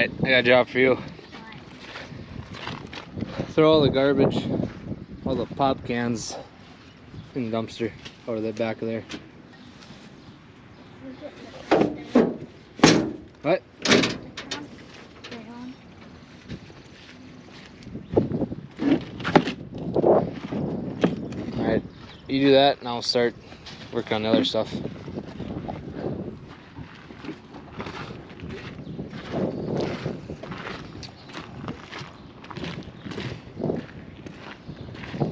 Alright, I got a job for you. Throw all the garbage, all the pop cans in the dumpster over the back of there. What? Alright, you do that and I'll start working on the other stuff.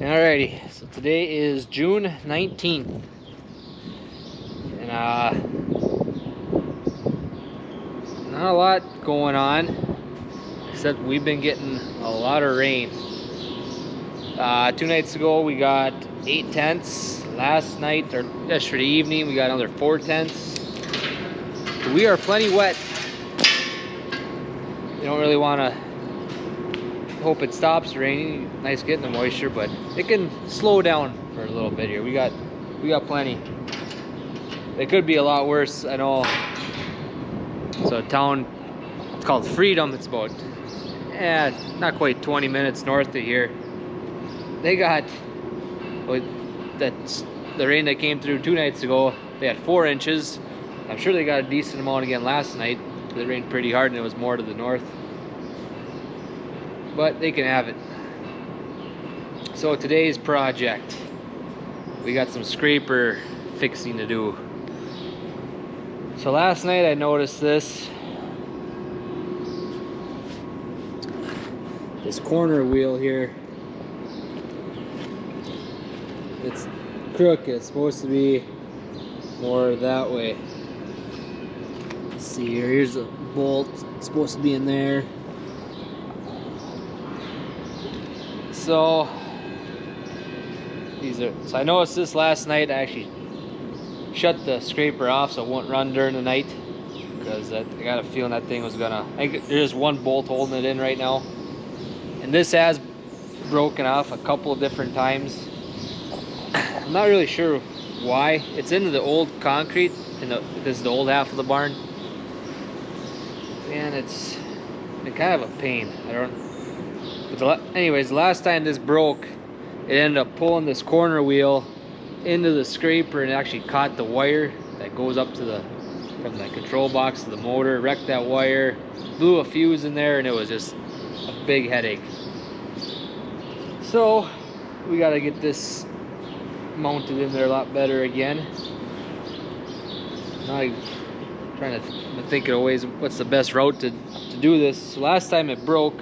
Alrighty, so today is June 19th, and not a lot going on, except we've been getting a lot of rain. 2 nights ago we got 8 tenths. Last night, or yesterday evening, we got another 4 tenths. We are plenty wet. You don't really want to hope it stops raining. Nice getting the moisture, but it can slow down for a little bit here. We got plenty. It could be a lot worse, I know. So a town, it's called Freedom. It's about not quite 20 minutes north of here. They got, that's the rain that came through 2 nights ago. They had 4 inches. I'm sure they got a decent amount again last night. It rained pretty hard and it was more to the north. But they can have it. So today's project, we got some scraper fixing to do. So last night I noticed this corner wheel here. It's crooked. It's supposed to be more that way. Let's see here. Here's a bolt. It's supposed to be in there. So I noticed this last night. I actually shut the scraper off so it won't run during the night, because I got a feeling that thing was gonna, I think there's one bolt holding it in right now, and this has broken off a couple of different times. I'm not really sure why. It's into the old concrete, and this is the old half of the barn, and it's been kind of a pain. I don't. But anyways, the last time this broke, it ended up pulling this corner wheel into the scraper and it actually caught the wire that goes up to from the control box to the motor, wrecked that wire, blew a fuse in there, and it was just a big headache. So we got to get this mounted in there a lot better again. Now I'm trying to think of ways what's the best route to do this. So last time it broke,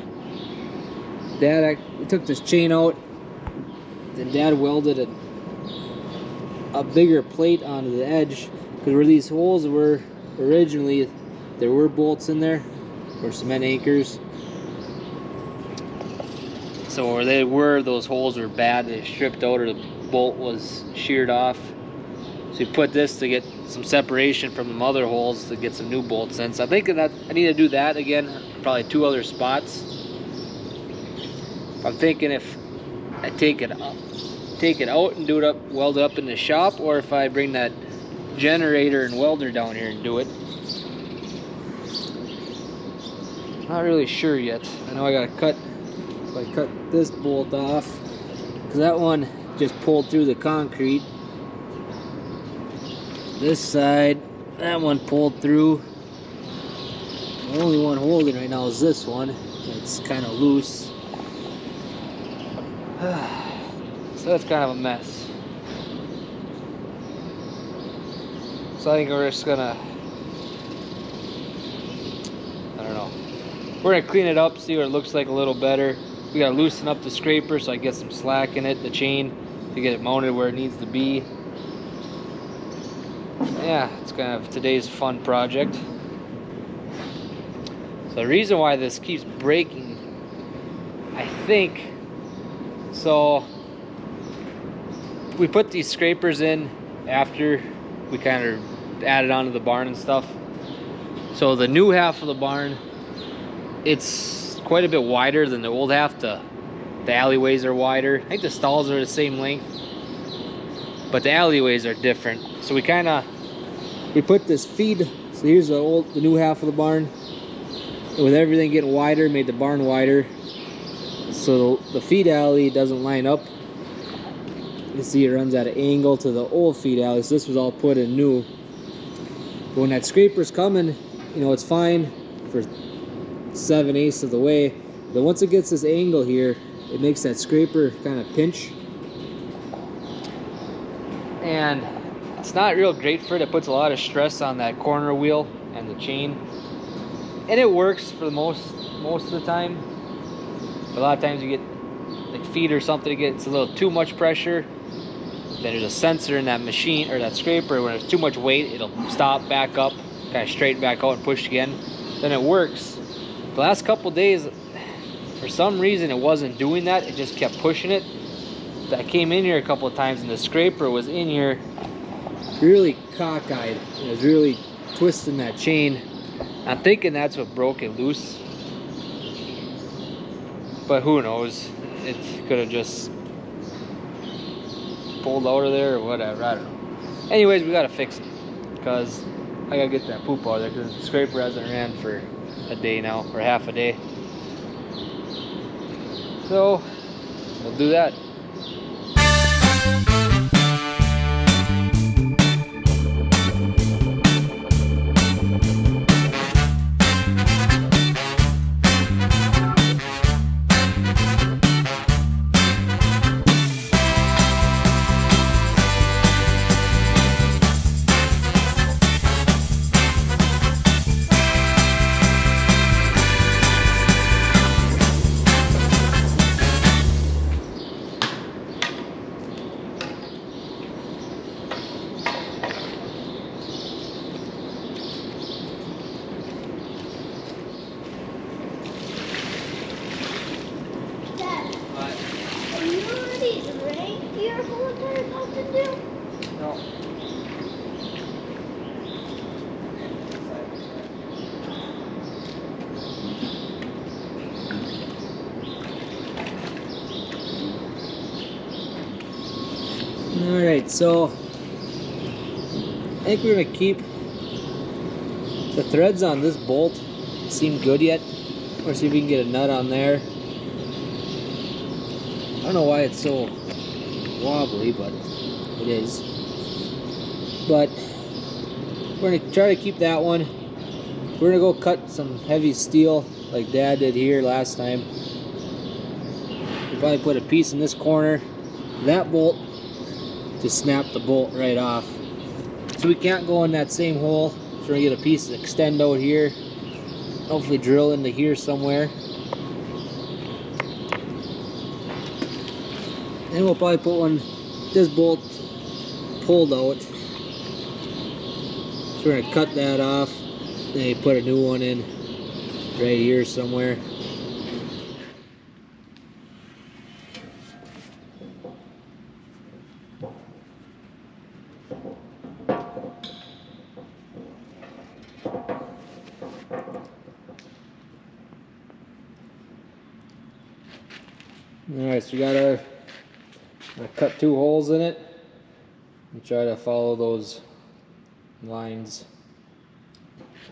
Dad took this chain out, then Dad welded a bigger plate onto the edge, because where these holes were originally, there were bolts in there, or cement anchors. So where they were, those holes were bad. They stripped out, or the bolt was sheared off. So you put this to get some separation from the mother holes to get some new bolts in. So I'm thinking that I need to do that again, probably 2 other spots. I'm thinking if I take it out and do it up, weld it up in the shop, or if I bring that generator and welder down here and do it. Not really sure yet. I know I gotta cut this bolt off, because that one just pulled through the concrete. This side, that one pulled through. The only one holding right now is this one. It's kind of loose. So that's kind of a mess. So I think we're just gonna, I don't know, we're gonna clean it up, see what it looks like a little better. We gotta loosen up the scraper so I get some slack in it, the chain, to get it mounted where it needs to be. Yeah, it's kind of today's fun project. So the reason why this keeps breaking, I think, so we put these scrapers in after we kind of added onto the barn and stuff. So the new half of the barn, it's quite a bit wider than the old half. The alleyways are wider. I think the stalls are the same length, but the alleyways are different. So we put this feed. So here's the new half of the barn. with everything getting wider, made the barn wider, so the feed alley doesn't line up. You see it runs at an angle to the old feed alley, so this was all put in new. But when that scraper's coming, you know, it's fine for 7/8 of the way, but once it gets this angle here, it makes that scraper kind of pinch, and it's not real great for it. It puts a lot of stress on that corner wheel and the chain, and it works for the most of the time. But a lot of times you get like feed or something, it gets a little too much pressure. Then there's a sensor in that machine or that scraper. When there's too much weight, it'll stop, back up, kind of straighten back out and push again. Then it works. The last couple days, for some reason, it wasn't doing that. It just kept pushing it. I came in here a couple of times and the scraper was in here really cockeyed. It was really twisting that chain. I'm thinking that's what broke it loose. But who knows? It could have just pulled out of there or whatever. I don't know. Anyways, we gotta fix it because I gotta get that poop out of there because the scraper hasn't ran for a day now, or half a day. So we'll do that. No. Alright, so I think we're going to keep the threads on this bolt. Seem good yet? Or see if we can get a nut on there. I don't know why it's so wobbly, but it is. But we're going to try to keep that one. We're going to go cut some heavy steel like Dad did here last time. We'll probably put a piece in this corner. That bolt, just snap the bolt right off. So we can't go in that same hole. So we're going to get a piece to extend out here. Hopefully drill into here somewhere. And we'll probably put one, this bolt pulled out. So we're going to cut that off. Then put a new one in right here somewhere. Alright, so we got our, I cut 2 holes in it and try to follow those lines.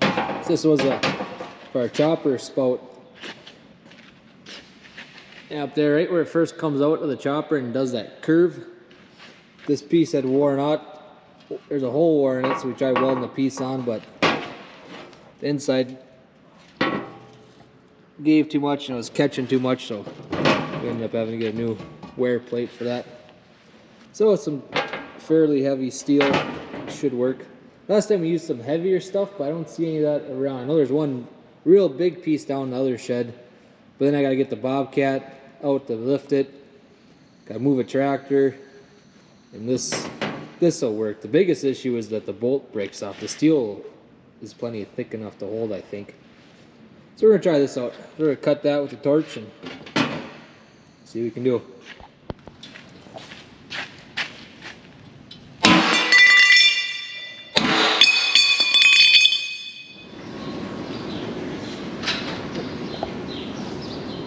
So this was for our chopper spout. And up there, right where it first comes out of the chopper and does that curve, this piece had worn out. There's a hole worn in it, so we tried welding the piece on, but the inside gave too much and it was catching too much, so we ended up having to get a new wear plate for that. So it's some fairly heavy steel. It should work. Last time we used some heavier stuff, but I don't see any of that around. I know there's one real big piece down in the other shed, but then I gotta get the Bobcat out to lift it. Gotta move a tractor, and this will work. The biggest issue is that the bolt breaks off. The steel is plenty thick enough to hold, I think. So we're gonna try this out. We're gonna cut that with the torch and see what we can do.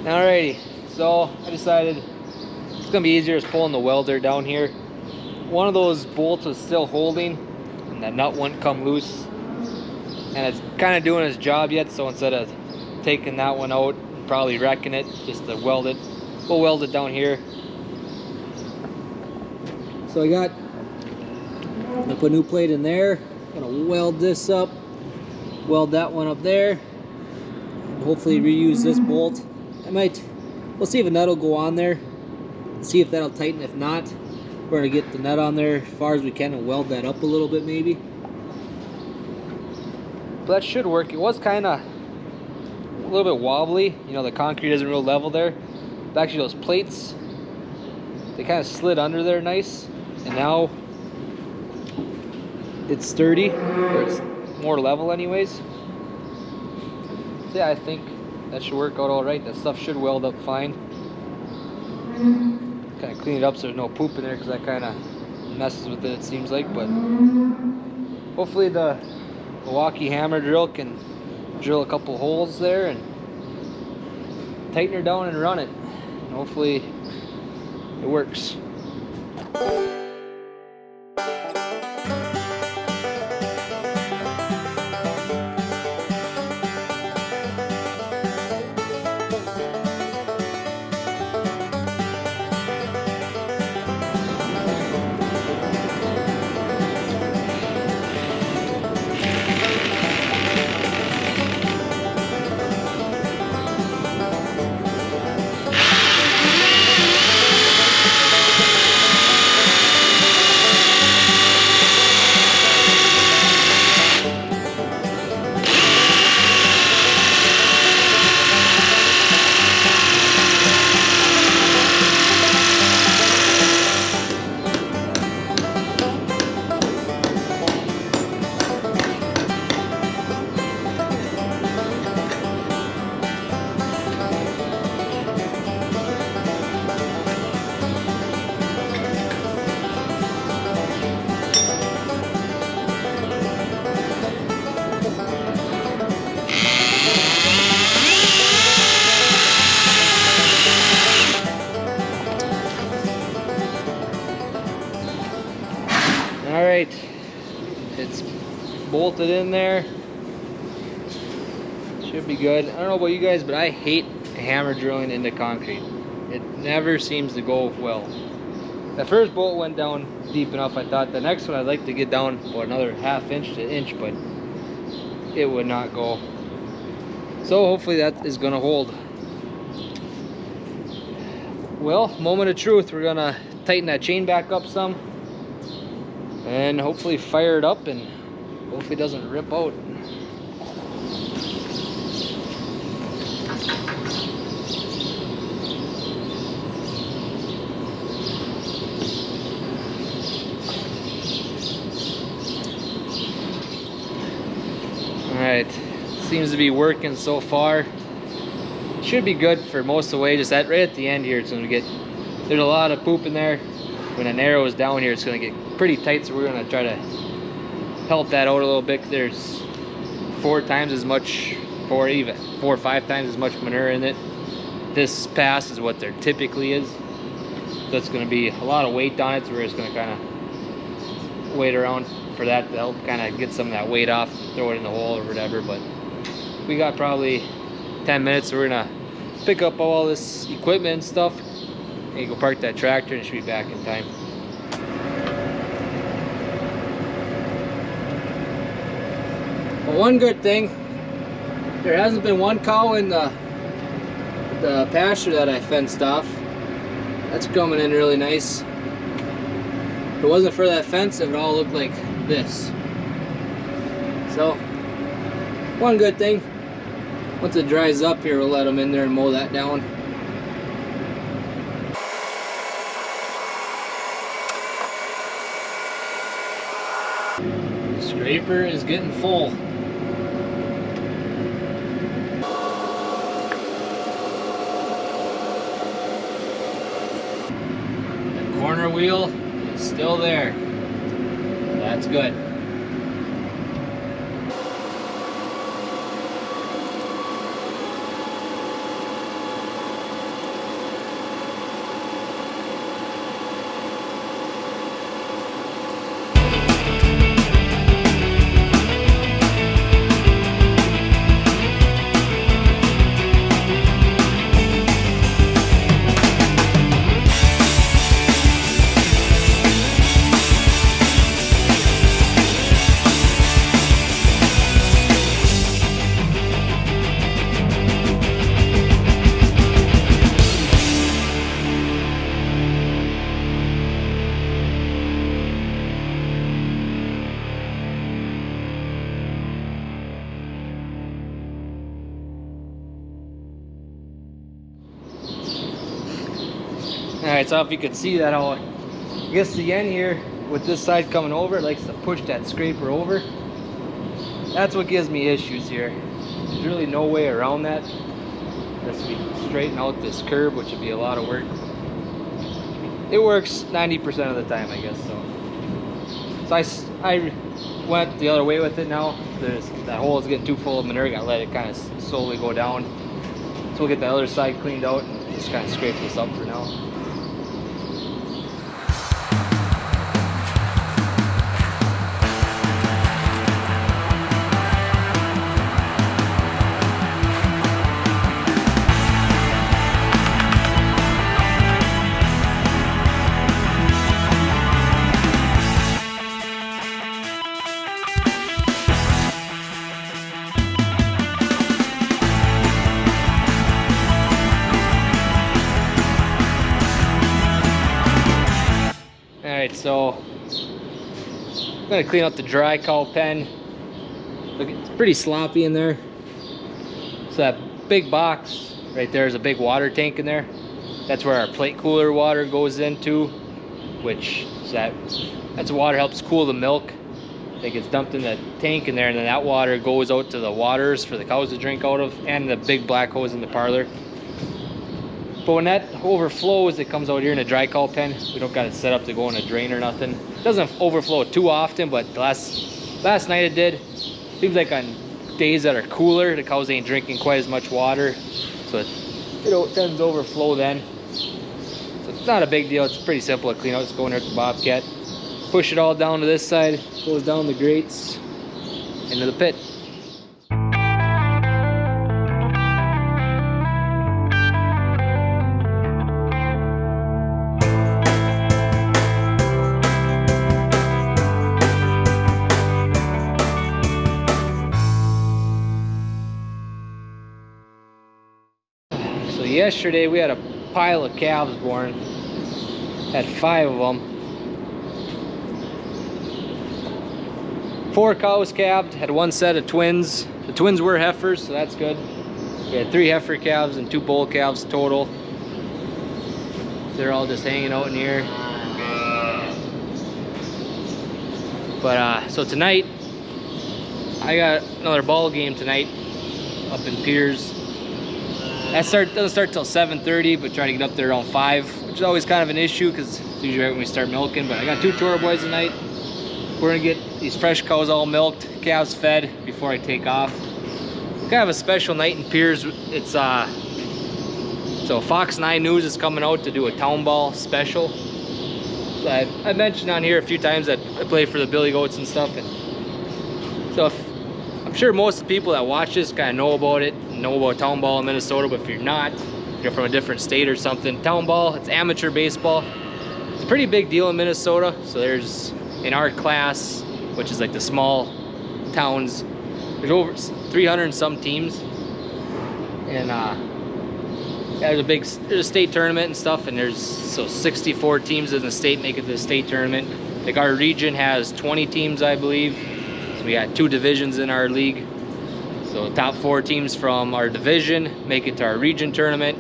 Alrighty, so I decided it's gonna be easier as pulling the welder down here. One of those bolts was still holding and that nut wouldn't come loose, and it's kind of doing its job yet, so instead of taking that one out, probably wrecking it just to weld it. We'll weld it down here. So I'm gonna put a new plate in there. Gonna weld this up, weld that one up there, and hopefully reuse this bolt. We'll see if a nut will go on there, see if that'll tighten. If not, we're gonna get the nut on there as far as we can and weld that up a little bit maybe. But that should work. It was kind of a little bit wobbly, you know, the concrete isn't real level there. But actually those plates, they kind of slid under there nice, and now it's sturdy, or it's more level anyways. So yeah, I think that should work out all right. That stuff should weld up fine. Kind of clean it up so there's no poop in there, because that kind of messes with it seems like. But hopefully the Milwaukee hammer drill can drill a couple holes there and tighten her down and run it. And hopefully it works. Alright, it's bolted in there. Should be good. I don't know about you guys, but I hate hammer drilling into concrete. It never seems to go well. The first bolt went down deep enough, I thought. The next one I'd like to get down about another ½ inch to inch, but it would not go. So hopefully that is gonna hold. Well, moment of truth. We're gonna tighten that chain back up some and hopefully fire it up, and hopefully it doesn't rip out. Alright, seems to be working so far. Should be good for most of the way. Just right at the end here, it's gonna get, there's a lot of poop in there. When it narrows down here, it's gonna get pretty tight, so we're gonna try to help that out a little bit. There's 4 times as much, 4 or 5 times as much manure in it. This pass is what there typically is, so it's gonna be a lot of weight on it, so we're just gonna kind of wait around for that to help kind of get some of that weight off, throw it in the hole or whatever. But we got probably 10 minutes, so we're gonna pick up all this equipment and stuff and go park that tractor, and should be back in time. But one good thing, there hasn't been one cow in the pasture that I fenced off. That's coming in really nice. If it wasn't for that fence, it would all look like this. So, one good thing, once it dries up here, we'll let them in there and mow that down. The scraper is getting full. The corner wheel is still there. That's good. Alright, so if you could see that, I guess the end here with this side coming over, it likes to push that scraper over. That's what gives me issues here. There's really no way around that unless we straighten out this curb, which would be a lot of work. It works 90% of the time, I guess. So I went the other way with it now. That hole is getting too full of manure. Gotta let it kind of slowly go down. So we'll get the other side cleaned out and just kind of scrape this up for now. Alright, so I'm gonna clean out the dry cow pen. Look, it's pretty sloppy in there. So that big box right there is a big water tank in there. That's where our plate cooler water goes into, which that's water helps cool the milk. That gets dumped in the tank in there, and then that water goes out to the waters for the cows to drink out of, and the big black hose in the parlor. But when that overflows, it comes out here in a dry cow pen. We don't got it set up to go in a drain or nothing. It doesn't overflow too often, but last night it did. Seems like on days that are cooler, the cows ain't drinking quite as much water, so it tends to overflow then. So it's not a big deal. It's pretty simple to clean out. Just go in there with the Bobcat, push it all down to this side, goes down the grates into the pit. So yesterday we had a pile of calves born. Had 5 of them. 4 cows calved, had 1 set of twins. The twins were heifers, so that's good. We had 3 heifer calves and 2 bull calves total. They're all just hanging out in here. But so tonight, I got another ball game tonight up in Piers. That doesn't start till 7:30, but try to get up there around 5, which is always kind of an issue because it's usually right when we start milking. But I got 2 chore boys tonight. We're gonna get these fresh cows all milked, calves fed before I take off. Kind of a special night in Piers. It's so Fox 9 News is coming out to do a town ball special. I mentioned on here a few times that I play for the Billy Goats and stuff, and so I'm sure most of the people that watch this kind of know about it, know about town ball in Minnesota. But if you're not, you're from a different state or something, town ball, it's amateur baseball. It's a pretty big deal in Minnesota. So there's, in our class, which is like the small towns, there's over 300 and some teams, and there's a state tournament and stuff, and there's 64 teams in the state make it to the state tournament. Like our region has 20 teams, I believe. So we got 2 divisions in our league. So the top 4 teams from our division make it to our region tournament.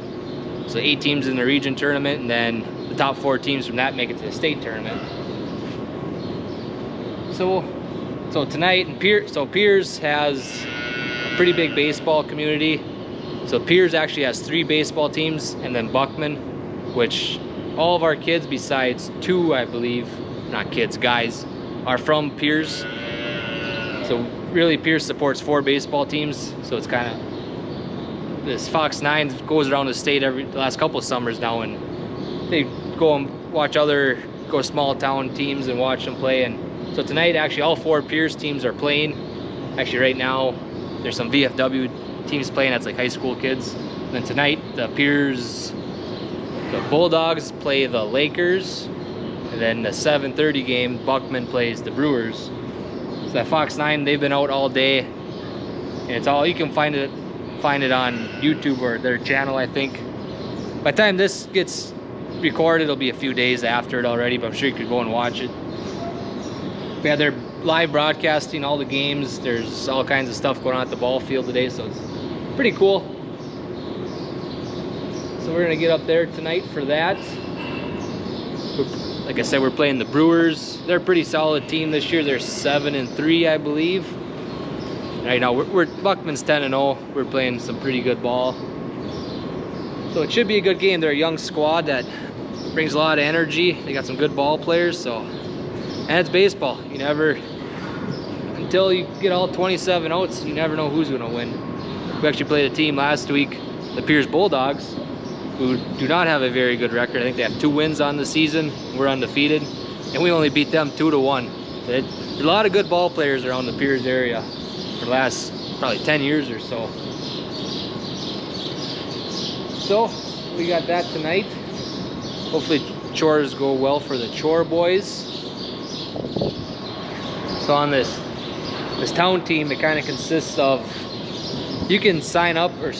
So 8 teams in the region tournament, and then the top 4 teams from that make it to the state tournament. So tonight in Piers has a pretty big baseball community. So Piers actually has 3 baseball teams, and then Buckman, which all of our kids besides 2, I believe, not kids, guys, are from Piers. So really Piers supports 4 baseball teams. So it's kind of, this Fox 9 goes around the state the last couple of summers now, and they go and watch go small town teams and watch them play. And so tonight actually all 4 Piers teams are playing. Actually right now there's some VFW teams playing, that's like high school kids. And then tonight the Bulldogs play the Lakers, and then the 7:30 game Buckman plays the Brewers. So that Fox 9, they've been out all day, and it's all, you can find it on YouTube or their channel, I think. By the time this gets recorded, it'll be a few days after it already, but I'm sure you could go and watch it. Yeah, they're live broadcasting all the games. There's all kinds of stuff going on at the ball field today, so it's pretty cool. So we're gonna get up there tonight for that. Like I said, we're playing the Brewers. They're a pretty solid team this year. They're 7-3, I believe. Right now, Buckman's 10-0. We're playing some pretty good ball. So it should be a good game. They're a young squad that brings a lot of energy. They got some good ball players. So, and it's baseball. You never, until you get all 27 outs, you never know who's going to win. We actually played a team last week, the Pierce Bulldogs, who do not have a very good record. I think they have 2 wins on the season. We're undefeated, and we only beat them 2-1. There's a lot of good ball players around the Pierce area for the last probably 10 years or so. So we got that tonight. Hopefully chores go well for the chore boys. So on this town team, it kind of consists of, you can sign up, or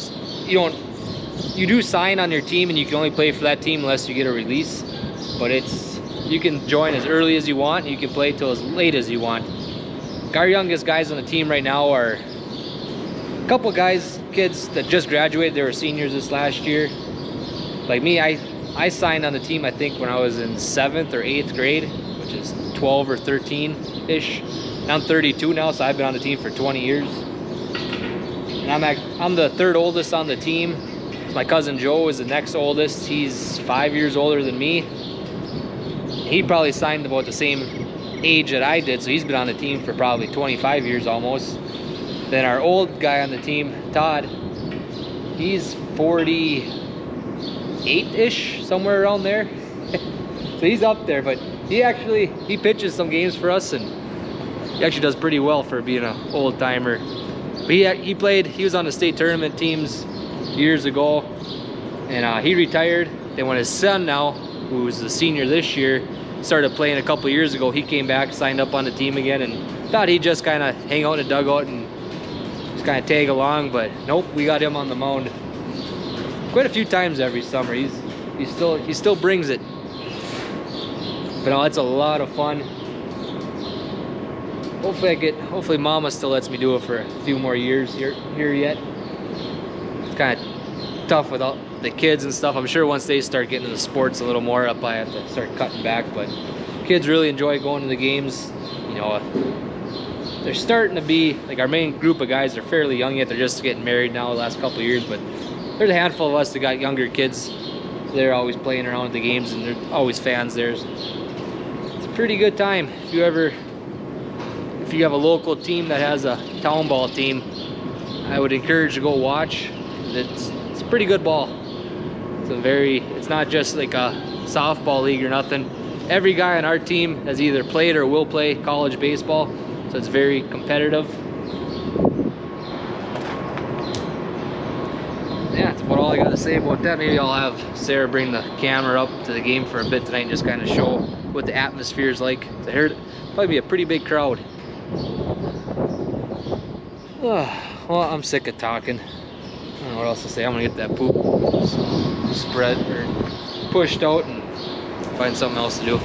you do sign on your team, and you can only play for that team unless you get a release. But you can join as early as you want, and you can play till as late as you want. Our youngest guys on the team right now are a couple kids that just graduated. They were seniors this last year. Like me, I signed on the team I think when I was in 7th or 8th grade, which is 12 or 13-ish. I'm 32 now, so I've been on the team for 20 years. And I'm the 3rd oldest on the team. My cousin Joe is the next oldest. He's 5 years older than me. He probably signed about the same age that I did, so he's been on the team for probably 25 years almost. Then our old guy on the team, Todd, he's 48-ish, somewhere around there. So he's up there, but he pitches some games for us, and he actually does pretty well for being an old timer. But he was on the state tournament teams years ago, and he retired. Then when his son now, who's the senior this year, started playing a couple years ago, he came back, signed up on the team again, and thought he'd just kind of hang out in the dugout and just kind of tag along, but nope, we got him on the mound quite a few times every summer. He still brings it. But no, it's a lot of fun. Hopefully Mama still lets me do it for a few more years here yet. It's kind of tough with all the kids and stuff. I'm sure once they start getting into sports a little more, I'll probably have to start cutting back. But kids really enjoy going to the games. You know, they're starting to be, like, our main group of guys are fairly young yet. They're just getting married now the last couple of years. But there's a handful of us that got younger kids. So they're always playing around at the games, and they're always fans there. It's a pretty good time. If you have a local team that has a town ball team, I would encourage you to go watch. It's a pretty good ball. It's not just like a softball league or nothing. Every guy on our team has either played or will play college baseball, so it's very competitive. Yeah, that's about all I got to say about that. Maybe I'll have Sarah bring the camera up to the game for a bit tonight and just kind of show what the atmosphere is like. I heard it'll probably be a pretty big crowd. Well, I'm sick of talking. I don't know what else to say. I'm gonna get that poop spread or pushed out and find something else to do.